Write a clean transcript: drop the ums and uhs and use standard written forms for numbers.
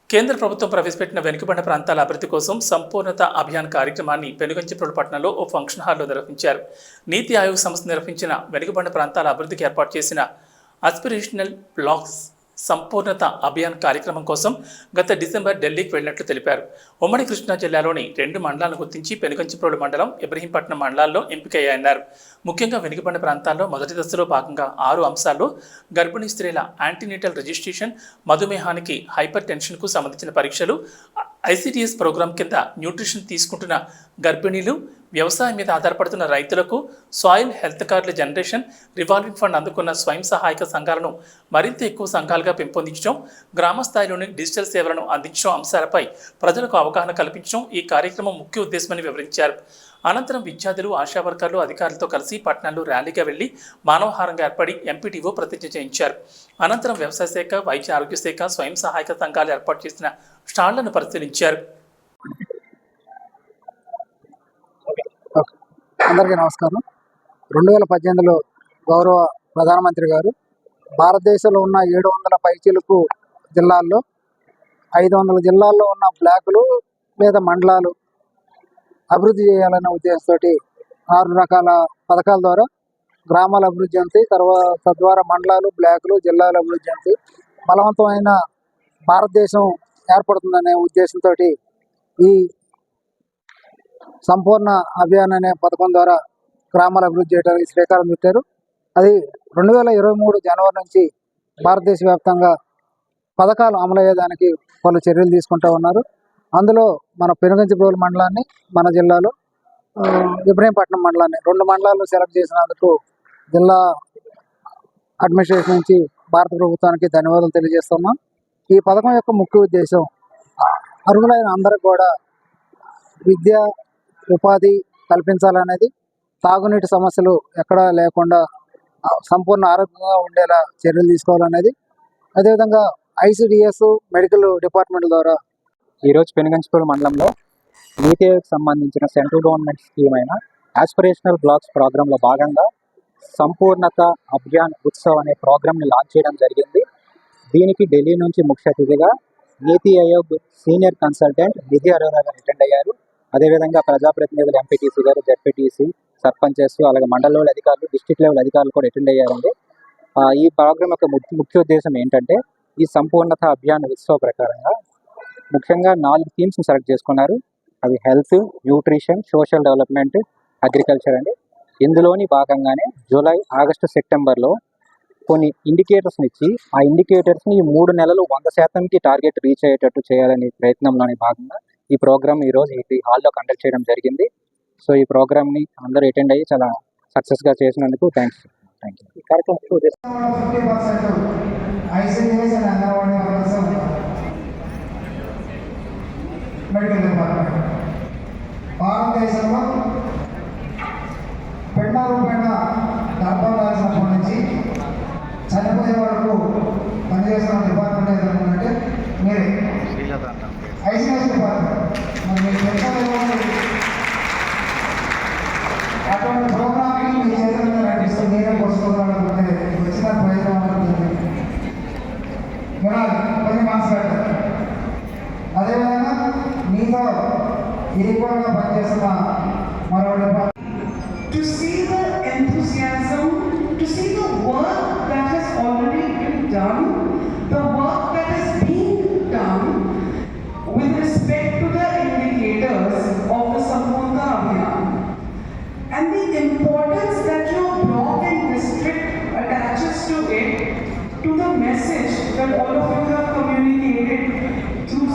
కేంద్ర ప్రభుత్వం ప్రవేశపెట్టిన వెనుకబడిన ప్రాంతాల అభివృద్ధి కోసం సంపూర్ణత అభియాన్ కార్యక్రమాన్ని పెనుగంచిప్రోలు పట్టణంలో ఓ ఫంక్షన్ హాల్లో నిర్వహించారు. నీతి ఆయోగ్ సంస్థ నిర్వహించిన వెనుకబడిన ప్రాంతాల అభివృద్ధికి ఏర్పాటు చేసిన ఆస్పిరేషనల్ బ్లాక్స్ సంపూర్ణత అభియాన్ కార్యక్రమం కోసం గత డిసెంబర్ ఢిల్లీకి వెళ్లినట్లు తెలిపారు. ఉమ్మడి కృష్ణా జిల్లాలోని 2 మండలాలను గుర్తించి పెనుగంచిప్రోలు మండలం, ఇబ్రహీంపట్నం మండలాల్లో ఎంపికయ్యాయన్నారు. ముఖ్యంగా వెనుకబడిన ప్రాంతాల్లో మొదటి దశలో భాగంగా 6 అంశాల్లో గర్భిణీ స్త్రీల యాంటీనేటల్ రిజిస్ట్రేషన్, మధుమేహానికి, హైపర్ టెన్షన్కు సంబంధించిన పరీక్షలు, ఐసిడిఎస్ ప్రోగ్రాం కింద న్యూట్రిషన్ తీసుకుంటున్న గర్భిణీలు, వ్యవసాయం మీద ఆధారపడుతున్న రైతులకు సాయిల్ హెల్త్ కార్డుల జనరేషన్, రివాల్వింగ్ ఫండ్ అందుకున్న స్వయం సహాయక సంఘాలను మరింత ఎక్కువ సంఘాలుగా పెంపొందించడం, గ్రామ స్థాయిలోని డిజిటల్ సేవలను అందించడం అంశాలపై ప్రజలకు అవగాహన కల్పించడం ఈ కార్యక్రమం ముఖ్య ఉద్దేశమని వివరించారు. అనంతరం విద్యార్థులు, ఆశా వర్కర్లు అధికారులతో కలిసి పట్టణంలో ర్యాలీగా వెళ్లి మానవహారంగా ఏర్పడి ఎంపీటీఓ ప్రతిజ్ఞ చేయించారు. అనంతరం వ్యవసాయ శాఖ, వైద్య ఆరోగ్య శాఖ, స్వయం సహాయక సంఘాలు ఏర్పాటు చేసిన స్టాళ్లను పరిశీలించారు. అందరికీ నమస్కారం. 2018లో గౌరవ ప్రధానమంత్రి గారు భారతదేశంలో ఉన్న 700 పైచిలుకు జిల్లాల్లో 500 జిల్లాల్లో ఉన్న బ్లాకులు లేదా మండలాలు అభివృద్ధి చేయాలనే ఉద్దేశంతో 6 రకాల పథకాల ద్వారా గ్రామాల అభివృద్ధి చెంది తద్వారా మండలాలు, బ్లాకులు, జిల్లాల అభివృద్ధి చెంది బలవంతమైన భారతదేశం ఏర్పడుతుందనే ఉద్దేశంతో ఈ సంపూర్ణ అభియాన్ అనే పథకం ద్వారా గ్రామాల అభివృద్ధి చేయడానికి శ్రీకారం చుట్టారు. అది 2023 జనవరి నుంచి భారతదేశ వ్యాప్తంగా పథకాలు అమలయ్యేదానికి వాళ్ళు చర్యలు తీసుకుంటూ ఉన్నారు. అందులో మన పెనుగంచిప్రోలు మండలాన్ని, మన జిల్లాలో ఇబ్రహీంపట్నం మండలాన్ని 2 మండలాలు సెలెక్ట్ చేసినందుకు జిల్లా అడ్మినిస్ట్రేషన్ నుంచి భారత ప్రభుత్వానికి ధన్యవాదాలు తెలియజేస్తున్నాం. ఈ పథకం యొక్క ముఖ్య ఉద్దేశం అర్హులైన అందరికి కూడా విద్య, ఉపాధి కల్పించాలనేది, తాగునీటి సమస్యలు ఎక్కడా లేకుండా సంపూర్ణ ఆరోగ్యంగా ఉండేలా చర్యలు తీసుకోవాలనేది, అదేవిధంగా ఐసిడిఎస్, మెడికల్ డిపార్ట్మెంట్ ద్వారా ఈరోజు పెనుగంచిప్రోలు మండలంలో నీతి ఆయోగ్ సంబంధించిన సెంట్రల్ గవర్నమెంట్ స్కీమ్ అయిన ఆస్పిరేషనల్ బ్లాక్స్ ప్రోగ్రాంలో భాగంగా సంపూర్ణత అభియాన్ ఉత్సవ్ అనే ప్రోగ్రామ్ని లాంచ్ చేయడం జరిగింది. దీనికి ఢిల్లీ నుంచి ముఖ్య అతిథిగా నీతి ఆయోగ్ సీనియర్ కన్సల్టెంట్ నిధి అరోరా గారు అటెండ్ అయ్యారు. అదేవిధంగా ప్రజాప్రతినిధులు, ఎంపీటీసీ గారు, జెడ్పీటీసీ, సర్పంచెస్, అలాగే మండల లెవెల్ అధికారులు, డిస్ట్రిక్ట్ లెవెల్ అధికారులు కూడా అటెండ్ అయ్యారండి. ఈ ప్రోగ్రామ్ యొక్క ముఖ్య ఉద్దేశం ఏంటంటే ఈ సంపూర్ణత అభియాన్ ఉత్సవ్ ప్రకారంగా ముఖ్యంగా 4 థీమ్స్ని సెలెక్ట్ చేసుకున్నారు. అవి health, nutrition, social development, agriculture అండి. ఇందులోని భాగంగానే జూలై, ఆగస్టు, సెప్టెంబర్లో కొన్ని ఇండికేటర్స్ని ఇచ్చి ఆ ఇండికేటర్స్ని 3 నెలలు 100%కి టార్గెట్ రీచ్ అయ్యేటట్టు చేయాలనే ప్రయత్నంలోని భాగంగా ఈ ప్రోగ్రామ్ ఈరోజు ఈ హాల్లో కండక్ట్ చేయడం జరిగింది. సో ఈ ప్రోగ్రామ్ని అందరూ అటెండ్ అయ్యి చాలా సక్సెస్గా చేసినందుకు థ్యాంక్ యూ. ఈ కార్యక్రమం భారతదేశంలో పెండ రూపేణ గర్భం రాసినప్పటి నుంచి చనిపోయే వరకు పనిచేస్తున్న డిపార్ట్మెంట్ ఏదంటే మీరే ఐసిడిఎస్ డిపార్ట్మెంట్. మరి మీరు అటువంటి ప్రోగ్రామ్కి మీ చేతుల్లో నటిస్తూ మీరే కొట్టుకోవాలనుకుంటే వచ్చిన ప్రయోజనం వినాలి, కొన్ని మాట్లాడతారు. అదేవిధంగా మీతో ఈక్వల్గా పనిచేస్తున్న మరో department to see the enthusiasm, to see the work that has already been done, the work that is being done with respect to the indicators of the Sampoorna Abhiyan, and the importance that your block and district attaches to it, to the message that all of you have communicated through